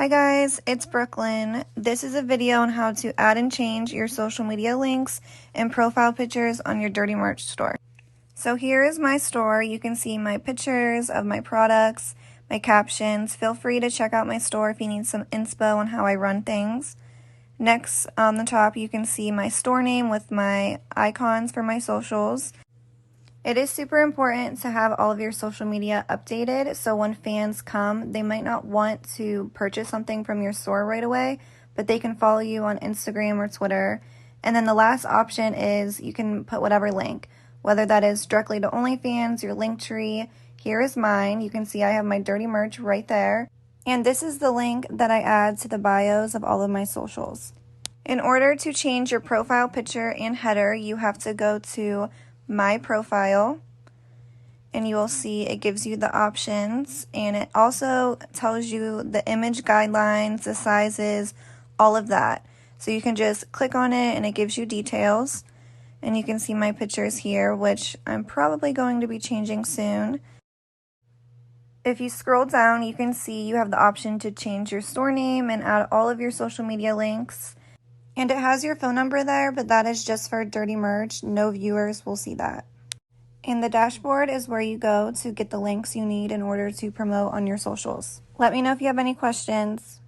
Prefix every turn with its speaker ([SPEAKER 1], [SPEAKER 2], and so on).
[SPEAKER 1] Hi guys, it's Brooklyn. This is a video on how to add and change your social media links and profile pictures on your Dirty Merch store. So here is my store. You can see my pictures of my products, my captions. Feel free to check out my store if you need some inspo on how I run things. Next on the top you can see my store name with my icons for my socials. It is super important to have all of your social media updated, so when fans come, they might not want to purchase something from your store right away, but they can follow you on Instagram or Twitter. And then the last option is you can put whatever link, whether that is directly to OnlyFans, your Linktree. Here is mine. You can see I have my Dirty Merch right there. And this is the link that I add to the bios of all of my socials. In order to change your profile picture and header, you have to go to My Profile, and you will see it gives you the options, and it also tells you the image guidelines, the sizes, all of that. So you can just click on it and it gives you details, and you can see my pictures here, which I'm probably going to be changing soon. If you scroll down, you can see you have the option to change your store name and add all of your social media links. And it has your phone number there, but that is just for Dirty Merch. No viewers will see that. And the dashboard is where you go to get the links you need in order to promote on your socials. Let me know if you have any questions.